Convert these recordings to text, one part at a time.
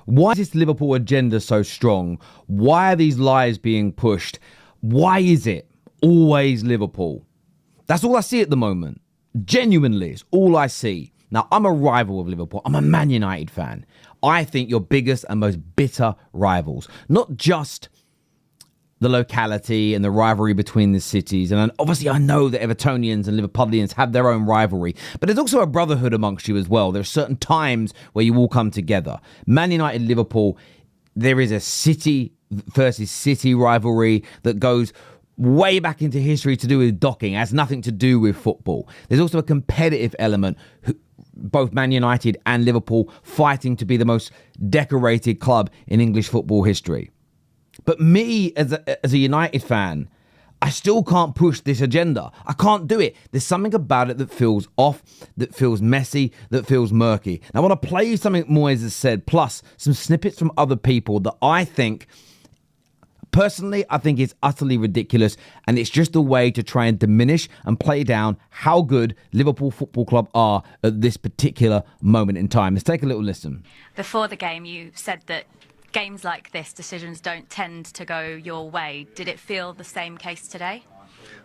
Why is this Liverpool agenda so strong? Why are these lies being pushed? Why is it always Liverpool? That's all I see at the moment. Genuinely, it's all I see. Now, I'm a rival of Liverpool. I'm a Man United fan. I think your biggest and most bitter rivals, not just the locality and the rivalry between the cities. And obviously, I know that Evertonians and Liverpudlians have their own rivalry, but there's also a brotherhood amongst you as well. There are certain times where you all come together. Man United, Liverpool, there is a city versus city rivalry that goes way back into history to do with docking. It has nothing to do with football. There's also a competitive element. Both Man United and Liverpool fighting to be the most decorated club in English football history. But me, as a United fan, I still can't push this agenda. I can't do it. There's something about it that feels off, that feels messy, that feels murky. Now, I want to play you something Moyes has said, plus some snippets from other people that I think, personally, I think is utterly ridiculous, and it's just a way to try and diminish and play down how good Liverpool Football Club are at this particular moment in time. Let's take a little listen. Before the game, you said that games like this, decisions don't tend to go your way. Did it feel the same case today?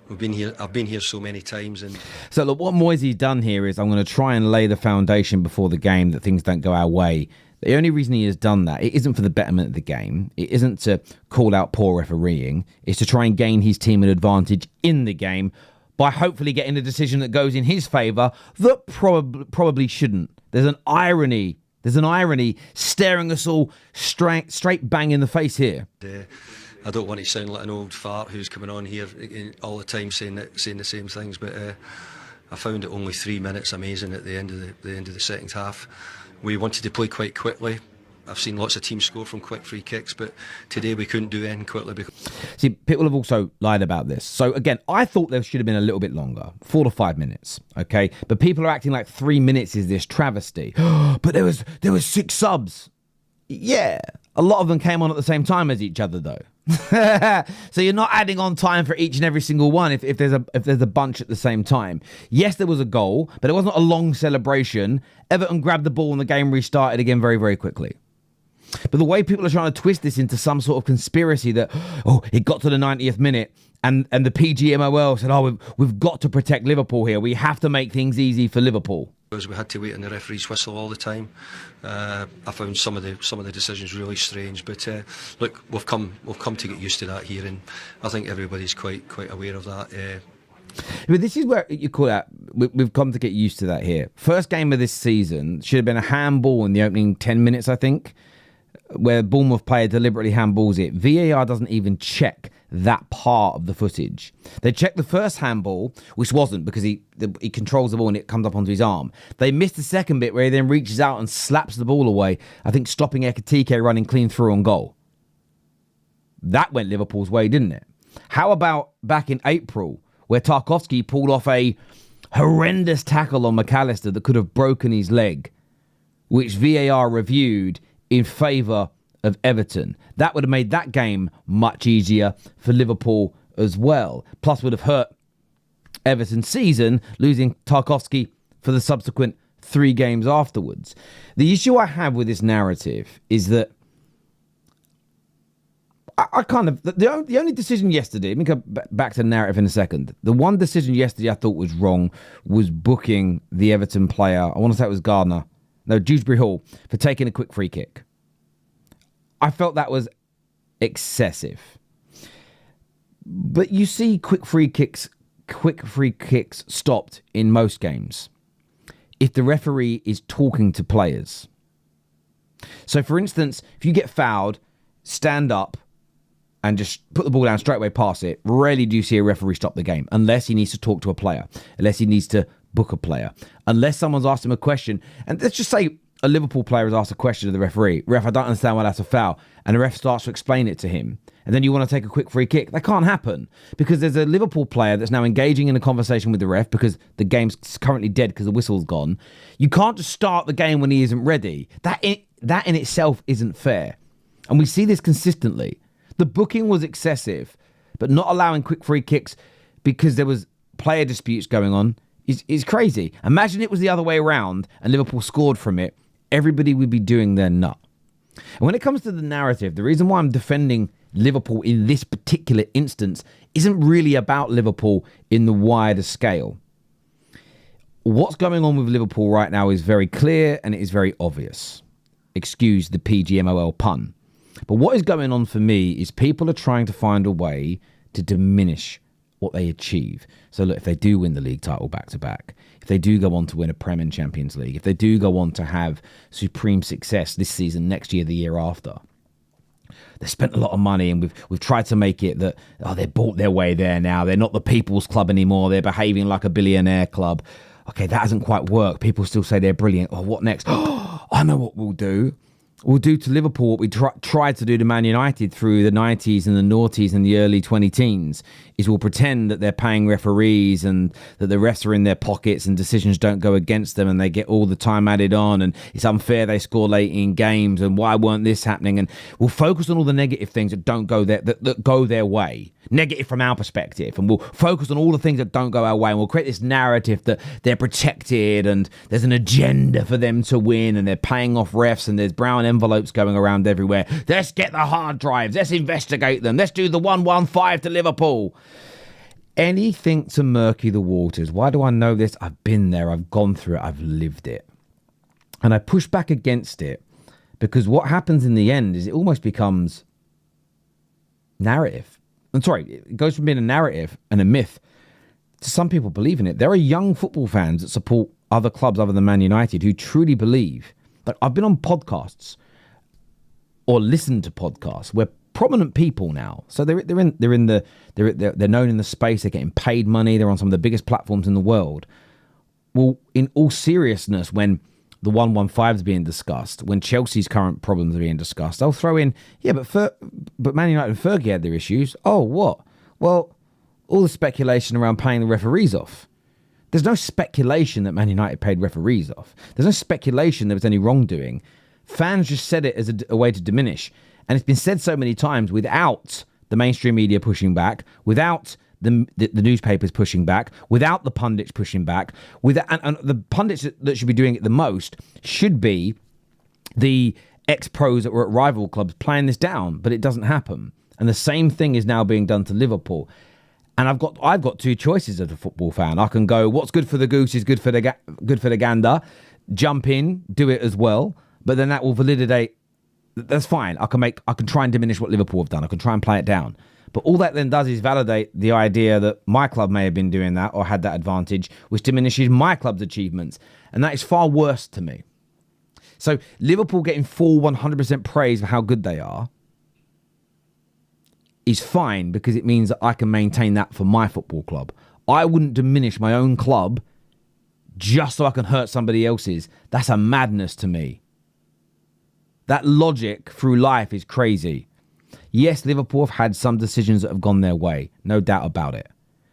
I've been here so many times. And so look, what Moyes done here is I'm going to try and lay the foundation before the game that things don't go our way. The only reason he has done that, it isn't for the betterment of the game. It isn't to call out poor refereeing. It's to try and gain his team an advantage in the game by hopefully getting a decision that goes in his favour that probably shouldn't. There's an irony staring us all straight bang in the face here. I don't want to sound like an old fart who's coming on here all the time saying the same things, but I found it only 3 minutes amazing at the end of the second half. We wanted to play quite quickly. I've seen lots of teams score from quick free kicks, but today we couldn't do anything quickly. See, people have also lied about this. So again, I thought there should have been a little bit longer, 4 to 5 minutes, okay? But people are acting like 3 minutes is this travesty. But there was 6 subs. Yeah, a lot of them came on at the same time as each other, though. So you're not adding on time for each and every single one if there's a bunch at the same time. Yes, there was a goal, but it wasn't a long celebration. Everton grabbed the ball and the game restarted again very, very quickly. But the way people are trying to twist this into some sort of conspiracy that, it got to the 90th minute and the PGMOL said, we've got to protect Liverpool here. We have to make things easy for Liverpool. Because we had to wait on the referee's whistle all the time. I found some of the decisions really strange. But look, we've come to get used to that here, and I think everybody's quite aware of that. But this is where you call that. We've come to get used to that here. First game of this season should have been a handball in the opening 10 minutes, I think, where Bournemouth player deliberately handballs it. VAR doesn't even check that part of the footage. They checked the first handball, which wasn't, because he controls the ball and it comes up onto his arm. They missed the second bit where he then reaches out and slaps the ball away, I think stopping Ekitike running clean through on goal. That went Liverpool's way, didn't it? How about back in April, where Tarkowski pulled off a horrendous tackle on McAllister that could have broken his leg, which VAR reviewed in favour of Everton. That would have made that game much easier for Liverpool as well. Plus would have hurt Everton's season, losing Tarkowski for the subsequent 3 games afterwards. The issue I have with this narrative is that I kind of... The only decision yesterday... Let me go back to the narrative in a second. The one decision yesterday I thought was wrong was booking the Everton player, I want to say it was Dewsbury Hall, for taking a quick free kick. I felt that was excessive. But you see quick free kicks stopped in most games if the referee is talking to players. So, for instance, if you get fouled, stand up and just put the ball down, straight away pass it. Rarely do you see a referee stop the game, unless he needs to talk to a player, unless he needs to book a player, unless someone's asked him a question. And let's just say a Liverpool player has asked a question to the referee. Ref, I don't understand why that's a foul. And the ref starts to explain it to him. And then you want to take a quick free kick. That can't happen because there's a Liverpool player that's now engaging in a conversation with the ref because the game's currently dead because the whistle's gone. You can't just start the game when he isn't ready. That in itself isn't fair. And we see this consistently. The booking was excessive, but not allowing quick free kicks because there was player disputes going on is crazy. Imagine it was the other way around and Liverpool scored from it. Everybody would be doing their nut. And when it comes to the narrative, the reason why I'm defending Liverpool in this particular instance isn't really about Liverpool in the wider scale. What's going on with Liverpool right now is very clear and it is very obvious. Excuse the PGMOL pun. But what is going on for me is people are trying to find a way to diminish what they achieve. So look, if they do win the league title back to back, if they do go on to win a Prem and Champions League, if they do go on to have supreme success this season, next year, the year after, they spent a lot of money and we've tried to make it that, they're bought their way there now. They're not the people's club anymore. They're behaving like a billionaire club. Okay, that hasn't quite worked. People still say they're brilliant. Oh, what next? I know what we'll do. We'll do to Liverpool what we tried to do to Man United through the 90s and the noughties and the early 2010s, is we'll pretend that they're paying referees and that the refs are in their pockets and decisions don't go against them and they get all the time added on and it's unfair they score late in games and why weren't this happening, and we'll focus on all the negative things that don't go that go their way. Negative from our perspective, and we'll focus on all the things that don't go our way, and we'll create this narrative that they're protected and there's an agenda for them to win and they're paying off refs and there's brown envelopes going around everywhere. Let's get the hard drives, let's investigate them, let's do the 115 to Liverpool. Anything to murky the waters. Why do I know this? I've been there, I've gone through it, I've lived it. And I push back against it because what happens in the end is it almost becomes narrative. I'm sorry, it goes from being a narrative and a myth to some people believe in it. There are young football fans that support other clubs other than Man United who truly believe. Like, I've been on podcasts or listened to podcasts where prominent people now, so they're known in the space, they're getting paid money, they're on some of the biggest platforms in the world. Well, in all seriousness, when the 115 is being discussed, when Chelsea's current problems are being discussed, they'll throw in, but Man United and Fergie had their issues. Oh, what? Well, all the speculation around paying the referees off. There's no speculation that Man United paid referees off. There's no speculation there was any wrongdoing. Fans just said it as a way to diminish. And it's been said so many times without the mainstream media pushing back, without the newspapers pushing back, without the pundits pushing back, and the pundits that should be doing it the most should be the ex-pros that were at rival clubs playing this down, but it doesn't happen. And the same thing is now being done to Liverpool. And I've got two choices as a football fan. I can go, what's good for the goose is good for the gander. Jump in, do it as well, but then that will validate. That's fine. I can try and diminish what Liverpool have done. I can try and play it down. But all that then does is validate the idea that my club may have been doing that or had that advantage, which diminishes my club's achievements. And that is far worse to me. So Liverpool getting full 100% praise for how good they are is fine because it means that I can maintain that for my football club. I wouldn't diminish my own club just so I can hurt somebody else's. That's a madness to me. That logic through life is crazy. Yes, Liverpool have had some decisions that have gone their way, no doubt about it.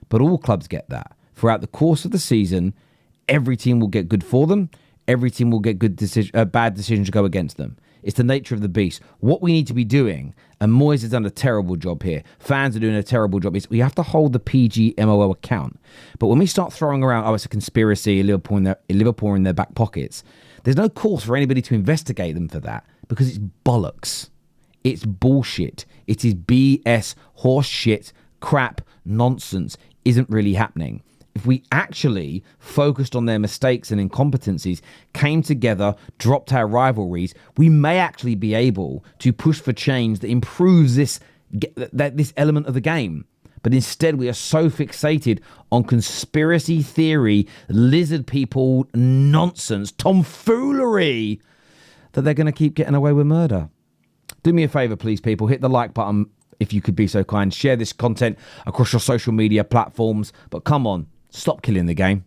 But all clubs get that. Throughout the course of the season, every team will get good for them. Every team will get bad decisions go against them. It's the nature of the beast. What we need to be doing, and Moyes has done a terrible job here, fans are doing a terrible job, is we have to hold the PGMOL account. But when we start throwing around, it's a conspiracy, Liverpool in their back pockets, there's no cause for anybody to investigate them for that because it's bollocks. It's bullshit. It is BS, horse shit, crap, nonsense. Isn't really happening. If we actually focused on their mistakes and incompetencies, came together, dropped our rivalries, we may actually be able to push for change that improves this element of the game. But instead, we are so fixated on conspiracy theory, lizard people nonsense, tomfoolery, that they're going to keep getting away with murder. Do me a favour, please, people. Hit the like button if you could be so kind. Share this content across your social media platforms. But come on, stop killing the game.